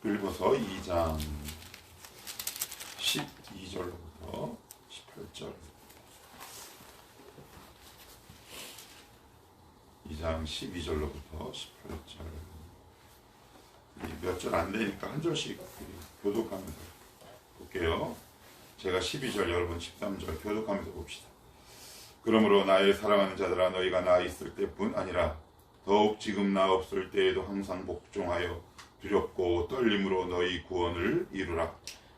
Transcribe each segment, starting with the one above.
빌립보서 2장 12절로부터 18절. 2장 12절로부터 18절. 몇 절 안 되니까 한 절씩 교독하면서 볼게요. 제가 12절, 여러분 13절 교독하면서 봅시다. 그러므로 나의 사랑하는 자들아, 너희가 나 있을 때뿐 아니라 더욱 지금 나 없을 때에도 항상 복종하여 두렵고 떨림으로 너희 구원을 이루라.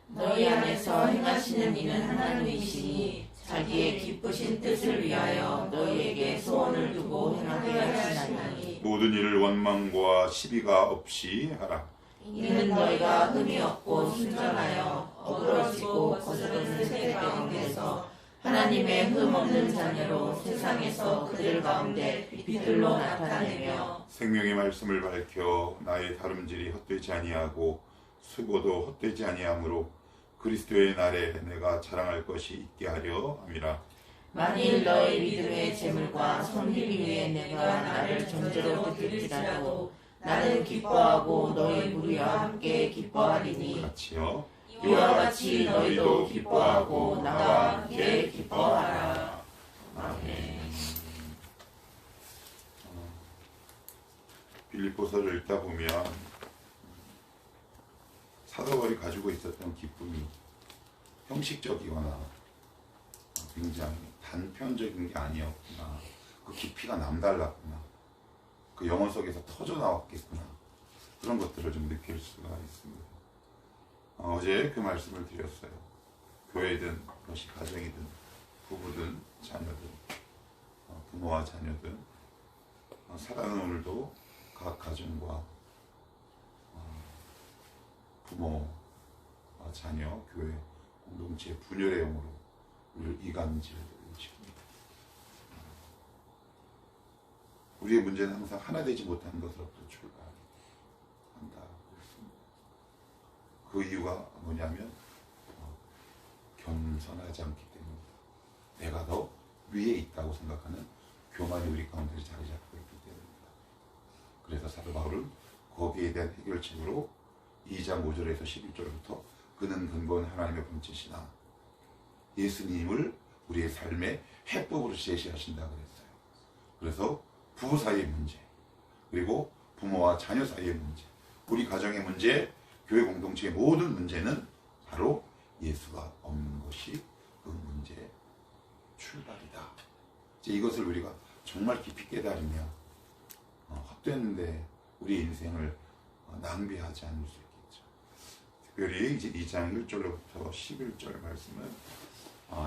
너희 안에서 행하시는 이는 하나님이시니 자기의 기쁘신 뜻을 위하여 너희에게 소원을 두고 행하게 하시나니 모든 일을 원망과 시비가 없이 하라. 이는 너희가 흠이 없고 순전하여 어그러지고 거스르는 세대 가운데서 하나님의 흠 없는 자녀로 세상에서 그들 가운데 빛들로 나타내며 생명의 말씀을 밝혀 나의 다름질이 헛되지 아니하고 수고도 헛되지 아니하므로 그리스도의 날에 내가 자랑할 것이 있게 하려 함이라. 만일 너희 믿음의 재물과 섬기기 위해 내가 나를 존재로 드릴지라도 나는 기뻐하고 너희 무리와 함께 기뻐하리니 같이요. 이와 같이 너희도 기뻐하고 나와 함께 기뻐하라. 아멘. 빌립보서를 읽다 보면 사도 바울이 가지고 있었던 기쁨이 형식적이거나 굉장히 단편적인 게 아니었구나. 그 깊이가 남달랐구나. 그 영혼 속에서 터져 나왔겠구나. 그런 것들을 좀 느낄 수가 있습니다. 어제 그 말씀을 드렸어요. 교회든 그것이 가정이든 부부든 자녀든 부모와 자녀든 사랑은 오늘도 각 가정과 부모와 자녀, 교회, 공동체 분열의 영으로 우리를 이간질을 시킵니다. 우리의 문제는 항상 하나 되지 못하는 것으로부터 출발한다. 그 이유가 뭐냐면 겸손하지 않기 때문입니다. 내가 더 위에 있다고 생각하는 교만이 우리 가운데 자리 잡고 있기 때문입니다. 그래서 사도 바울은 거기에 대한 해결책으로 2장 5절에서 11절부터 그는 근본 하나님의 본체시나 예수님을 우리의 삶의 해법으로 제시하신다 그랬어요. 그래서 부부 사이의 문제, 그리고 부모와 자녀 사이의 문제, 우리 가정의 문제, 교회 공동체의 모든 문제는 바로 예수가 없는 것이 그 문제의 출발이다. 이제 이것을 우리가 정말 깊이 깨달으면 헛되는데 우리 인생을 낭비하지 않을 수 있겠죠. 특별히 이제 2장 1절로부터 11절 말씀은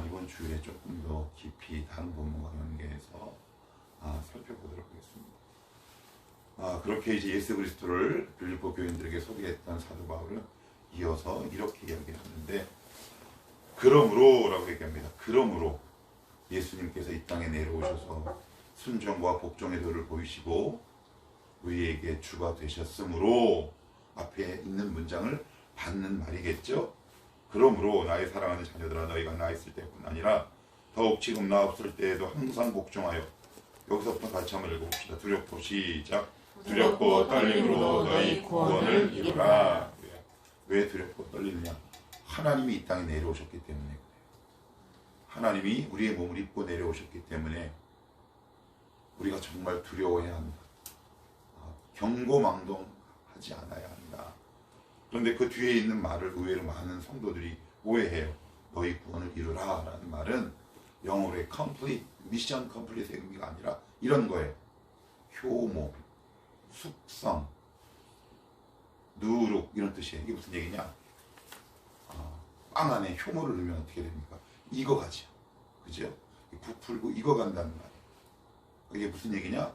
이번 주에 조금 더 깊이 다른 본문과 연계해서 살펴보도록 하겠습니다. 그렇게 이제 예수 그리스도를 빌립보 교인들에게 소개했던 사도 바울은 이어서 이렇게 이야기하는데, 그러므로라고 얘기합니다. 그러므로 예수님께서 이 땅에 내려오셔서 순종과 복종의 도를 보이시고 우리에게 주가 되셨으므로 앞에 있는 문장을 받는 말이겠죠. 그러므로 나의 사랑하는 자녀들아, 너희가 나 있을 때뿐 아니라 더욱 지금 나 없을 때에도 항상 복종하여. 여기서부터 같이 한번 읽어봅시다. 두렵고 시작. 두렵고 떨림으로 너희 구원을 이루라. 왜 두렵고 떨리느냐? 하나님이 이 땅에 내려오셨기 때문에 그래요. 하나님이 우리의 몸을 입고 내려오셨기 때문에 우리가 정말 두려워해야 한다. 경고망동하지 않아야 한다. 그런데 그 뒤에 있는 말을 의외로 많은 성도들이 오해해요. 너희 구원을 이루라 라는 말은 영어로의 complete, 미션 컴플릿의 의미가 아니라 이런 거예요. 효모, 숙성, 누룩 이런 뜻이에요. 이게 무슨 얘기냐? 빵 안에 효모를 넣으면 어떻게 됩니까? 익어가죠. 그죠? 부풀고 익어간다는 말이에요. 이게 무슨 얘기냐?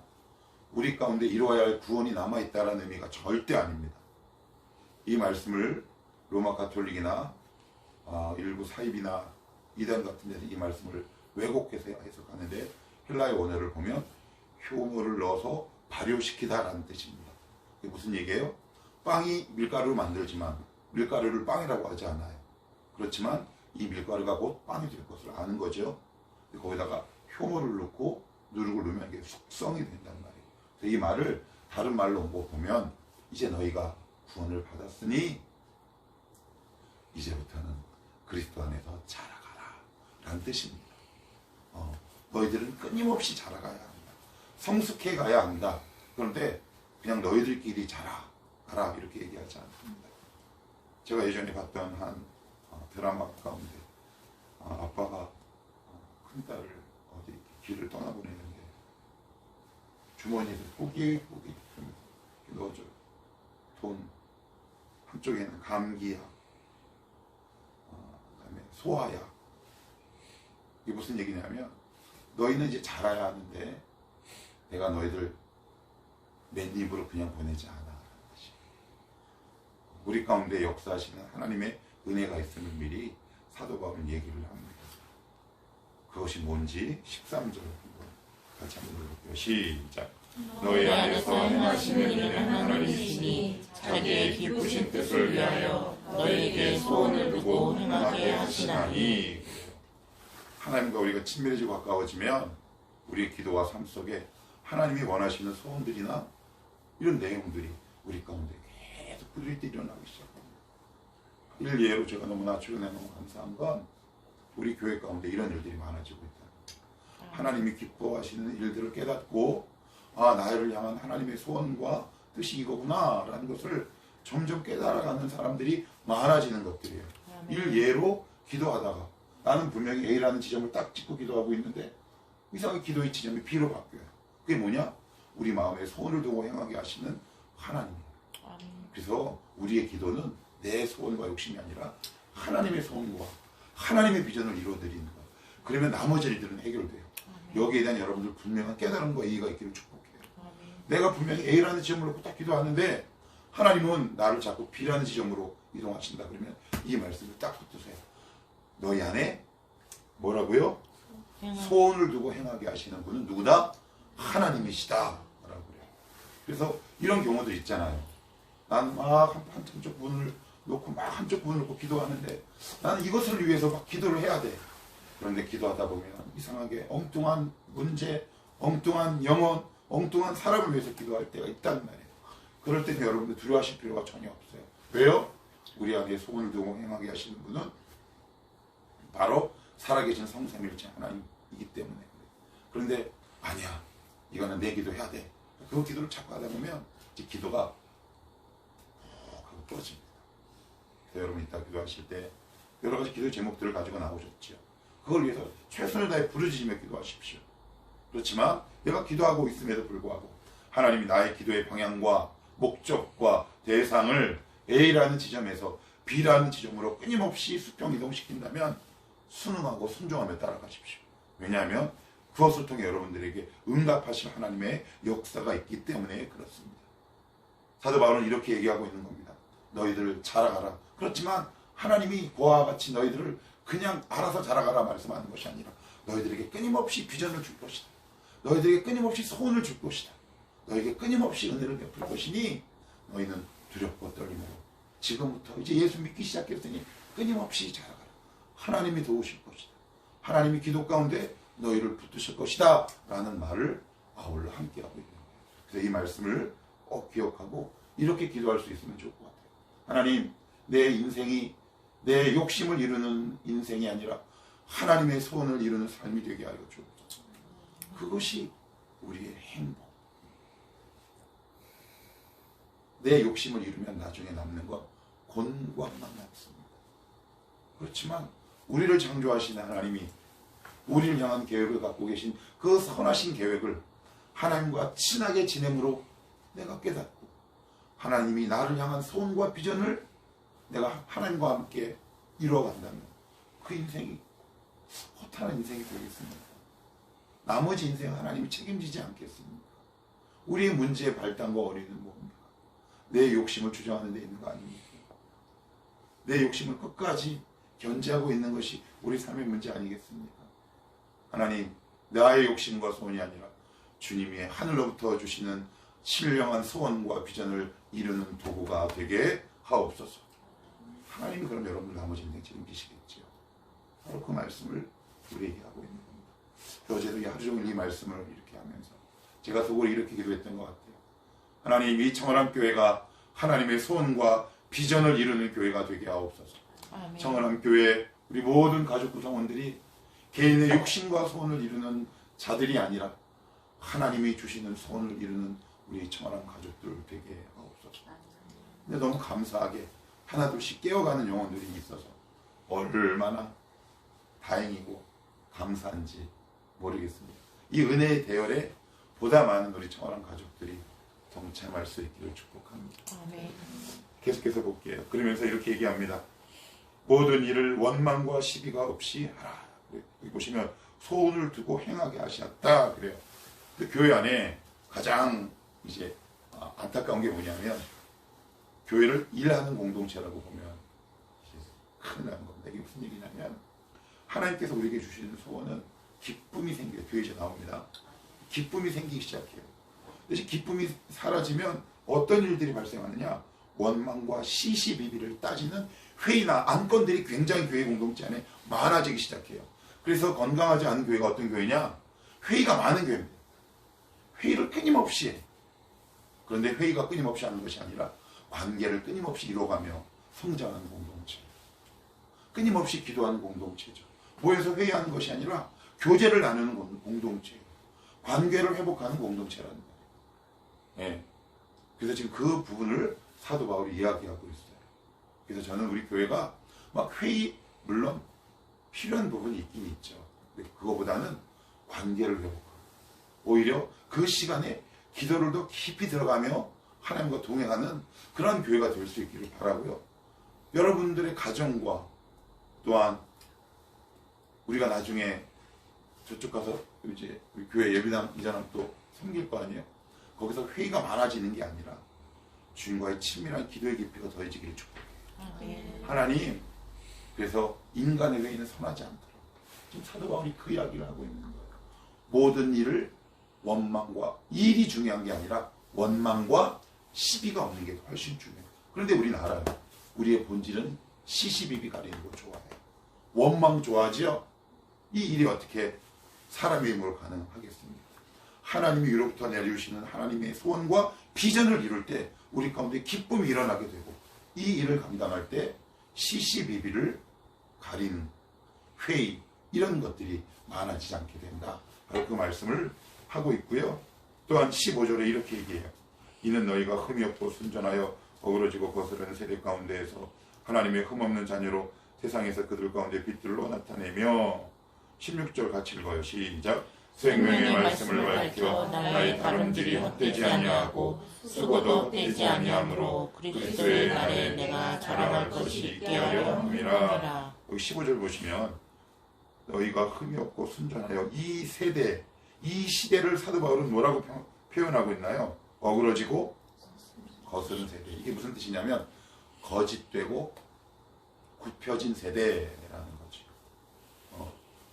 우리 가운데 이루어야 할 구원이 남아있다는 의미가 절대 아닙니다. 이 말씀을 로마 가톨릭이나 일부 사입이나 이단 같은 데서 이 말씀을 왜곡해서 해석하는데, 헬라의 원어를 보면 효모를 넣어서 발효시키다라는 뜻입니다. 이게 무슨 얘기예요? 빵이 밀가루를 만들지만 밀가루를 빵이라고 하지 않아요. 그렇지만 이 밀가루가 곧 빵이 될 것을 아는 거죠. 거기다가 효모를 넣고 누룩을 넣으면 이게 숙성이 된단 말이에요. 그래서 이 말을 다른 말로 보면 이제 너희가 구원을 받았으니 이제부터는 그리스도 안에서 자라가라 라는 뜻입니다. 너희들은 끊임없이 자라가야 합니다. 성숙해 가야 합니다. 그런데 그냥 너희들끼리 자라가라 이렇게 얘기하지 않습니다. 제가 예전에 봤던 한 드라마 가운데 아빠가 큰딸을 어디 길을 떠나보내는데 주머니에 꾸깃꾸깃 넣어줘요. 돈, 한쪽에는 감기약, 그다음에 소화약. 이게 무슨 얘기냐면 너희는 이제 자라야 하는데 내가 너희들 맨입으로 그냥 보내지 않아. 우리 가운데 역사하시는 하나님의 은혜가 있음을 미리 사도 바울은 얘기를 합니다. 그것이 뭔지 13절 같이 한번 읽어볼게요. 시작. 너희 안에서 행하시는 일은 하나님이시니 자기의 기쁘신 뜻을 위하여 너희에게 소원을 두고 행하게 하시나니. 하나님과 우리가 친밀해지고 가까워지면 우리의 기도와 삶 속에 하나님이 원하시는 소원들이나 이런 내용들이 우리 가운데 계속 부릴 때 일어나기 시작합니다. 일례로 제가 너무나 주변에 너무 감사한 건 우리 교회 가운데 이런 일들이 많아지고 있다. 하나님이 기뻐하시는 일들을 깨닫고 나를 향한 하나님의 소원과 뜻이 이거구나 라는 것을 점점 깨달아가는 사람들이 많아지는 것들이에요. 일예로 기도하다가 나는 분명히 A라는 지점을 딱 짚고 기도하고 있는데 이상하게 기도의 지점이 B로 바뀌어요. 그게 뭐냐? 우리 마음에 소원을 두고 행하게 하시는 하나님이에요. 그래서 우리의 기도는 내 소원과 욕심이 아니라 하나님의 소원과 하나님의 비전을 이루어드리는 것. 그러면 나머지 일들은 해결돼요. 여기에 대한 여러분들 분명한 깨달음과 이해가 있기를 축복해요. 내가 분명히 A라는 지점으로 놓고 딱 기도하는데 하나님은 나를 자꾸 B라는 지점으로 이동하신다. 그러면 이 말씀을 딱 붙드세요. 너희 안에 뭐라고요? 소원을 두고 행하게 하시는 분은 누구다? 하나님이시다 라고 그래요. 그래서 이런 경우도 있잖아요. 난 막 한쪽 부분을 놓고 막 한쪽 부분을 놓고 기도하는데 나는 이것을 위해서 막 기도를 해야 돼. 그런데 기도하다 보면 이상하게 엉뚱한 문제, 엉뚱한 영혼, 엉뚱한 사람을 위해서 기도할 때가 있단 말이에요. 그럴 때는 여러분들 두려워하실 필요가 전혀 없어요. 왜요? 우리 안에 소원을 두고 행하게 하시는 분은 바로 살아계신 성삼일체 하나님이기 때문에 그래요. 그런데 아니야, 이거는 내 기도해야 돼. 그 기도를 자꾸 하다 보면 이제 기도가 하고 떨어집니다. 그래서 여러분 이따 기도하실 때 여러 가지 기도의 제목들을 가지고 나오셨죠. 그걸 위해서 최선을 다해 부르짖으며 기도하십시오. 그렇지만 내가 기도하고 있음에도 불구하고 하나님이 나의 기도의 방향과 목적과 대상을 A라는 지점에서 B라는 지점으로 끊임없이 수평 이동시킨다면 순응하고 순종하며 따라가십시오. 왜냐하면 그것을 통해 여러분들에게 응답하실 하나님의 역사가 있기 때문에 그렇습니다. 사도 바울은 이렇게 얘기하고 있는 겁니다. 너희들 자라가라. 그렇지만 하나님이 그와 같이 너희들을 그냥 알아서 자라가라 말씀하는 것이 아니라 너희들에게 끊임없이 비전을 줄 것이다. 너희들에게 끊임없이 소원을 줄 것이다. 너희에게 끊임없이 은혜를 베풀 것이니 너희는 두렵고 떨림으로 지금부터 이제 예수 믿기 시작했으니 끊임없이 자라가라. 하나님이 도우실 것이다. 하나님이 기도 가운데 너희를 붙드실 것이다 라는 말을 아울러 함께하고 있는 거예요. 그래서 이 말씀을 꼭 기억하고 이렇게 기도할 수 있으면 좋을 것 같아요. 하나님, 내 인생이 내 욕심을 이루는 인생이 아니라 하나님의 소원을 이루는 삶이 되게 하여 주옵소서. 그것이 우리의 행복. 내 욕심을 이루면 나중에 남는 건 곤광만 남습니다. 그렇지만 우리를 창조하신 하나님이 우리를 향한 계획을 갖고 계신 그 선하신 계획을 하나님과 친하게 지냄으로 내가 깨닫고 하나님이 나를 향한 소원과 비전을 내가 하나님과 함께 이루어간다면 그 인생이 허탄한 인생이 되겠습니까? 나머지 인생 하나님이 책임지지 않겠습니까? 우리의 문제의 발단과 원인은 뭡니까? 내 욕심을 주장하는 데 있는 거 아닙니까? 내 욕심을 끝까지 견제하고 있는 것이 우리 삶의 문제 아니겠습니까? 하나님, 나의 욕심과 소원이 아니라 주님이 하늘로부터 주시는 신령한 소원과 비전을 이루는 도구가 되게 하옵소서. 하나님이 그럼 여러분들 나머지 인생 책임지시겠죠. 바로 그 말씀을 우리에게 하고 있는 겁니다. 어제도 하루 종일 이 말씀을 이렇게 하면서 제가 속으로 이렇게 기도했던 것 같아요. 하나님, 이 청원함 교회가 하나님의 소원과 비전을 이루는 교회가 되게 하옵소서. 아멘. 청원함 교회 우리 모든 가족 구성원들이 개인의 욕심과 소원을 이루는 자들이 아니라 하나님이 주시는 소원을 이루는 우리 청원함 가족들 되게 하옵소서. 근데 너무 감사하게 하나둘씩 깨어가는 영혼들이 있어서 얼마나 다행이고 감사한지 모르겠습니다. 이 은혜의 대열에 보다 많은 우리 청원함 가족들이 동참할 수 있기를 축복합니다. 아멘. 계속해서 볼게요. 그러면서 이렇게 얘기합니다. 모든 일을 원망과 시비가 없이 하라. 여기 보시면 소원을 두고 행하게 하셨다 그래요. 그 교회 안에 가장 이제 안타까운 게 뭐냐면 교회를 일하는 공동체라고 보면 큰일 나는 겁니다. 이게 무슨 얘기냐면 하나님께서 우리에게 주시는 소원은 기쁨이 생겨요. 뒤에 나옵니다. 기쁨이 생기기 시작해요. 대신 기쁨이 사라지면 어떤 일들이 발생하느냐? 원망과 시시비비를 따지는 회의나 안건들이 굉장히 교회 공동체 안에 많아지기 시작해요. 그래서 건강하지 않은 교회가 어떤 교회냐? 회의가 많은 교회입니다. 회의를 끊임없이 해. 그런데 회의가 끊임없이 하는 것이 아니라 관계를 끊임없이 이뤄가며 성장하는 공동체. 끊임없이 기도하는 공동체죠. 모여서 회의하는 것이 아니라 교제를 나누는 공동체예요. 관계를 회복하는 공동체라는 거예요. 예. 그래서 지금 그 부분을 사도 바울이 이야기하고 있어요. 그래서 저는 우리 교회가 막 회의, 물론 필요한 부분이 있긴 있죠. 근데 그거보다는 관계를 회복하고 오히려 그 시간에 기도를 더 깊이 들어가며 하나님과 동행하는 그런 교회가 될 수 있기를 바라고요. 여러분들의 가정과 또한 우리가 나중에 저쪽 가서 이제 우리 교회 예비당 이전하면 또 섬길 거 아니에요. 거기서 회의가 많아지는 게 아니라 주님과의 친밀한 기도의 깊이가 더해지기를 축복해요. 하나님, 그래서 인간의 회의는 선하지 않도록 지금 사도 바울이 그 이야기를 하고 있는 거예요. 모든 일을 원망과 일이 중요한 게 아니라 원망과 시비가 없는 게 훨씬 중요해요. 그런데 우리는 알아요. 우리의 본질은 시시비비 가리는 거 좋아해요. 원망 좋아하지요? 이 일이 어떻게 사람의 힘으로 가능하겠습니까? 하나님이 위로부터 내려주시는 하나님의 소원과 비전을 이룰 때 우리 가운데 기쁨이 일어나게 되고 이 일을 감당할 때 시시비비를 가리는 회의 이런 것들이 많아지지 않게 된다. 바로 그 말씀을 하고 있고요. 또한 15절에 이렇게 얘기해요. 이는 너희가 흠이 없고 순전하여 어그러지고 거스르는 세대 가운데에서 하나님의 흠없는 자녀로 세상에서 그들 가운데 빛들로 나타내며 16절 같이 읽어요. 시작. 생명의 말씀을 밝혀 나의 다름질이 헛되지 아니하고 수고도 헛되지 아니하므로 그리스도의 날에 내가 자랑할 것이 있게 하려 함이라. 여기 15절 보시면 너희가 흠이 없고 순전하여 이 세대, 이 시대를 사도 바울은 뭐라고 표현하고 있나요? 어그러지고 거스른 세대. 이게 무슨 뜻이냐면 거짓되고 굽혀진 세대라는 거죠.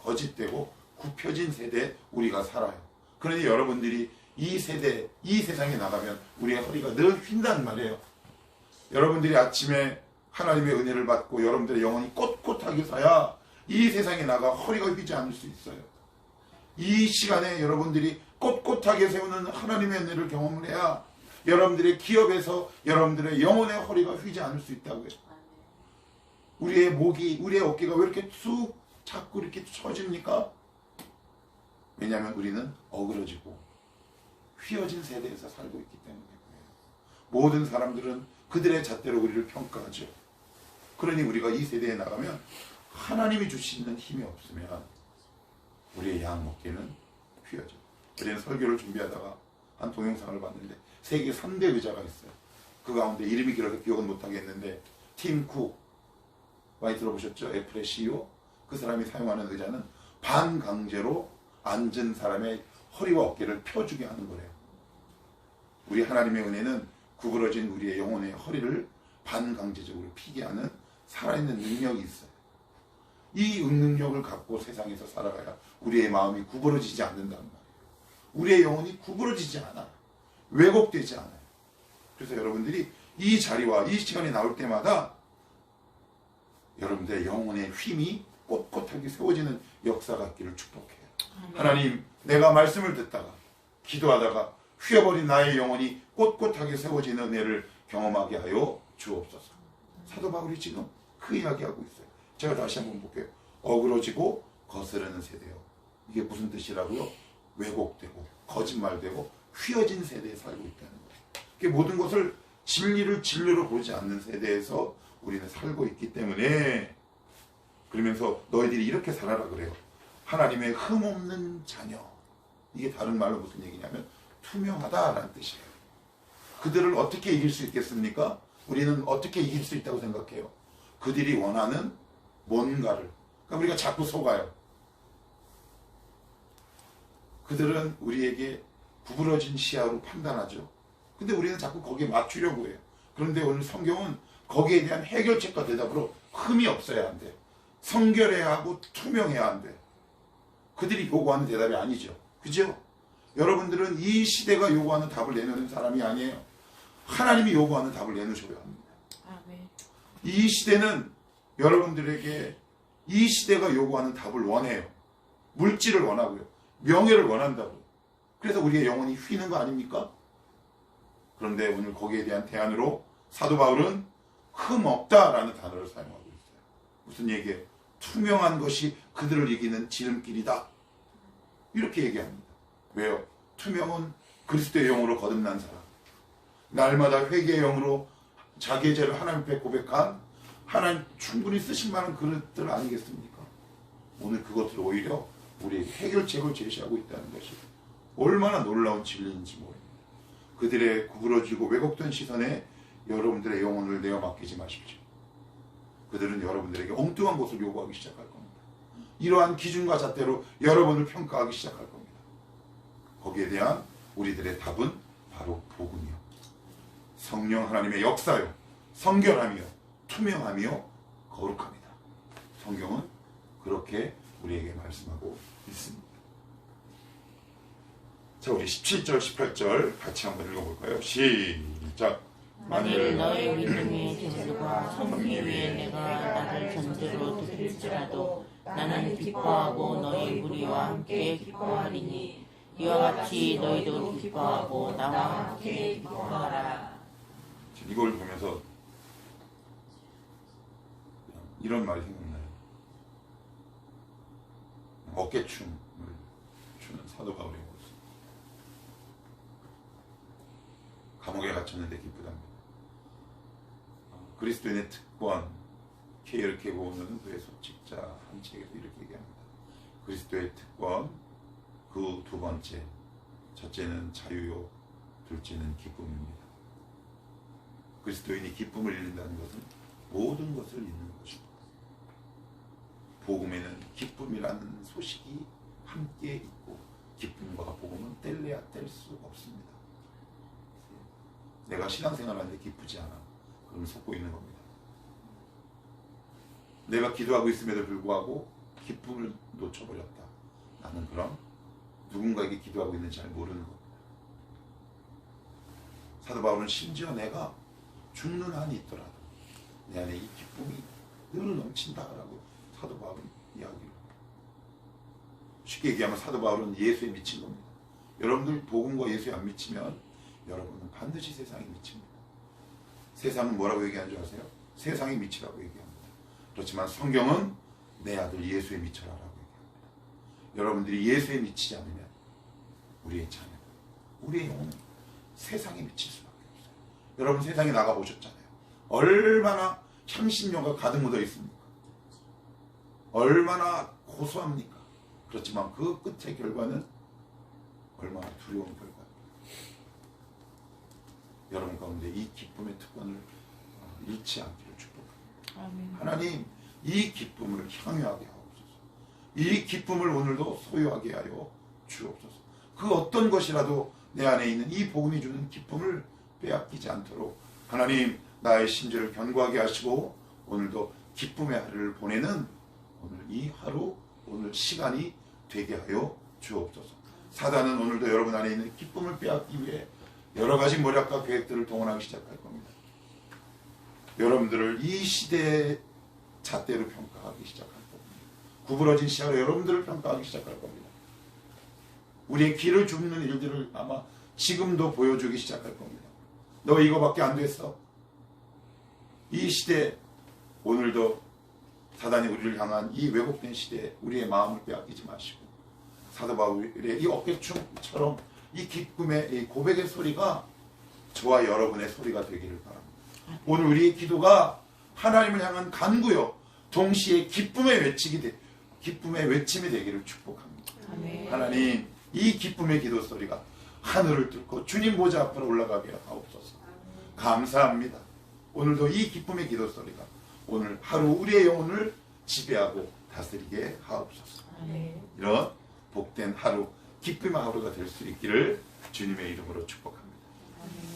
거짓되고 굽혀진 세대에 우리가 살아요. 그러니 여러분들이 이 세대, 이 세상에 나가면 우리의 허리가 늘 휜단 말이에요. 여러분들이 아침에 하나님의 은혜를 받고 여러분들의 영혼이 꼿꼿하게 서야 이 세상에 나가 허리가 휘지 않을 수 있어요. 이 시간에 여러분들이 꼿꼿하게 세우는 하나님의 은혜를 경험을 해야 여러분들의 기업에서 여러분들의 영혼의 허리가 휘지 않을 수 있다고요. 우리의 목이, 우리의 어깨가 왜 이렇게 쑥 자꾸 이렇게 처집니까? 왜냐하면 우리는 어그러지고 휘어진 세대에서 살고 있기 때문에 그래요. 모든 사람들은 그들의 잣대로 우리를 평가하죠. 그러니 우리가 이 세대에 나가면 하나님이 주시는 힘이 없으면 우리의 양 어깨는 휘어져. 우리는 설교를 준비하다가 한 동영상을 봤는데 세계 3대 의자가 있어요. 그 가운데 이름이 길어서 기억은 못하겠는데 팀 쿡 많이 들어보셨죠? 애플의 CEO. 그 사람이 사용하는 의자는 반강제로 앉은 사람의 허리와 어깨를 펴주게 하는 거래요. 우리 하나님의 은혜는 구부러진 우리의 영혼의 허리를 반강제적으로 피게 하는 살아있는 능력이 있어요. 이 능력을 갖고 세상에서 살아가야 우리의 마음이 구부러지지 않는단 말이에요. 우리의 영혼이 구부러지지 않아. 왜곡되지 않아요. 그래서 여러분들이 이 자리와 이 시간이 나올 때마다 여러분들의 영혼의 힘이 꼿꼿하게 세워지는 역사가 있기를 축복해요. 하나님, 내가 말씀을 듣다가 기도하다가 휘어버린 나의 영혼이 꼿꼿하게 세워지는 은혜를 경험하게 하여 주옵소서. 사도 바울이 지금 그 이야기하고 있어요. 제가 다시 한번 볼게요. 어그러지고 거스르는 세대요. 이게 무슨 뜻이라고요? 왜곡되고 거짓말되고 휘어진 세대에 살고 있다는 거예요. 모든 것을 진리를 진리로 보지 않는 세대에서 우리는 살고 있기 때문에, 그러면서 너희들이 이렇게 살아라 그래요. 하나님의 흠없는 자녀. 이게 다른 말로 무슨 얘기냐면 투명하다라는 뜻이에요. 그들을 어떻게 이길 수 있겠습니까? 우리는 어떻게 이길 수 있다고 생각해요? 그들이 원하는 뭔가를, 그러니까 우리가 자꾸 속아요. 그들은 우리에게 구부러진 시야로 판단하죠. 근데 우리는 자꾸 거기에 맞추려고 해요. 그런데 오늘 성경은 거기에 대한 해결책과 대답으로 흠이 없어야 한대. 성결해야 하고 투명해야 한대. 그들이 요구하는 대답이 아니죠. 그죠? 여러분들은 이 시대가 요구하는 답을 내놓는 사람이 아니에요. 하나님이 요구하는 답을 내놓으셔야 합니다. 아멘. 이 시대는 여러분들에게 이 시대가 요구하는 답을 원해요. 물질을 원하고요. 명예를 원한다고요. 그래서 우리의 영혼이 휘는 거 아닙니까? 그런데 오늘 거기에 대한 대안으로 사도 바울은 흠없다라는 단어를 사용하고 있어요. 무슨 얘기예요? 투명한 것이 그들을 이기는 지름길이다. 이렇게 얘기합니다. 왜요? 투명은 그리스도의 영으로 거듭난 사람, 날마다 회개의 영으로 자기의 죄를 하나님 앞에 고백한 하나님 충분히 쓰실 만한 그릇들 아니겠습니까? 오늘 그것을 오히려 우리에게 해결책을 제시하고 있다는 것이 얼마나 놀라운 진리인지 모릅니다. 그들의 구부러지고 왜곡된 시선에 여러분들의 영혼을 내어 맡기지 마십시오. 그들은 여러분들에게 엉뚱한 것을 요구하기 시작할 겁니다. 이러한 기준과 잣대로 여러분을 평가하기 시작할 겁니다. 거기에 대한 우리들의 답은 바로 복음이요, 성령 하나님의 역사요, 성결함이요, 투명함이요, 거룩합니다. 성경은 그렇게 우리에게 말씀하고 있습니다. 자, 우리 17절, 18절 같이 한번 읽어볼까요? 시작. 만일 너의 믿음의 제물과 성기 위에 내가 나를 전제로 드릴지라도 나는 기뻐하고 너희 무리와 함께 기뻐하리니 이와 같이 너희도 기뻐하고 나와 함께 기뻐하라. 이걸 보면서 이런 말이 생각나요. 어깨춤을 추는 사도 바울의 모습. 감옥에 갇혔는데 기쁘답니다. 그리스도인의 특권, 이렇게 보는 그의 소칙자 한 책에서 이렇게 얘기합니다. 그리스도의 특권, 그 두 번째, 첫째는 자유요, 둘째는 기쁨입니다. 그리스도인이 기쁨을 잃는다는 것은 모든 것을 잃는 것입니다. 복음에는 기쁨이라는 소식이 함께 있고 기쁨과 복음은 뗄래야 뗄 수 없습니다. 내가 신앙생활하는데 기쁘지 않아. 그러면 속고 있는 겁니다. 내가 기도하고 있음에도 불구하고 기쁨을 놓쳐버렸다. 나는 그럼 누군가에게 기도하고 있는지 잘 모르는 겁니다. 사도 바울은 심지어 내가 죽는 한이 있더라도 내 안에 이 기쁨이 늘 넘친다라고 사도 바울은 이야기를. 쉽게 얘기하면 사도 바울은 예수에 미친 겁니다. 여러분들 복음과 예수에 안 미치면 여러분은 반드시 세상에 미칩니다. 세상은 뭐라고 얘기하는 줄 아세요? 세상에 미치라고 얘기합니다. 그렇지만 성경은 내 아들 예수에 미쳐라라고 얘기합니다. 여러분들이 예수에 미치지 않으면 우리의 자녀, 우리의 영혼은 세상에 미칠 수밖에 없어요. 여러분 세상에 나가보셨잖아요. 얼마나 향신료가 가득 묻어 있습니까? 얼마나 고소합니까? 그렇지만 그 끝의 결과는 얼마나 두려운 결과입니까? 여러분 가운데 이 기쁨의 특권을 잃지 않기를 축복합니다. 아멘. 하나님, 이 기쁨을 향유하게 하옵소서. 이 기쁨을 오늘도 소유하게 하여 주옵소서. 그 어떤 것이라도 내 안에 있는 이 복음이 주는 기쁨을 빼앗기지 않도록 하나님 나의 심지를 견고하게 하시고 오늘도 기쁨의 하루를 보내는 오늘 이 하루, 오늘 시간이 되게 하여 주옵소서. 사단은 오늘도 여러분 안에 있는 기쁨을 빼앗기 위해 여러 가지 모략과 계획들을 동원하기 시작할 겁니다. 여러분들을 이 시대의 잣대로 평가하기 시작할 겁니다. 구부러진 시야로 여러분들을 평가하기 시작할 겁니다. 우리의 길을 줍는 일들을 아마 지금도 보여주기 시작할 겁니다. 너 이거밖에 안 됐어. 이 시대, 오늘도 사단이 우리를 향한 이 왜곡된 시대에 우리의 마음을 빼앗기지 마시고 사도 바울의 이 어깨춤처럼 이 기쁨의 이 고백의 소리가 저와 여러분의 소리가 되기를 바랍니다. 오늘 우리의 기도가 하나님을 향한 간구요 동시에 기쁨의 외침이 되기를 축복합니다. 아멘. 하나님, 이 기쁨의 기도 소리가 하늘을 뚫고 주님 보좌 앞으로 올라가게 하옵소서. 감사합니다. 오늘도 이 기쁨의 기도 소리가 오늘 하루 우리의 영혼을 지배하고 다스리게 하옵소서. 아멘. 이런 복된 하루, 기쁨의 하루가 될 수 있기를 주님의 이름으로 축복합니다. 아멘.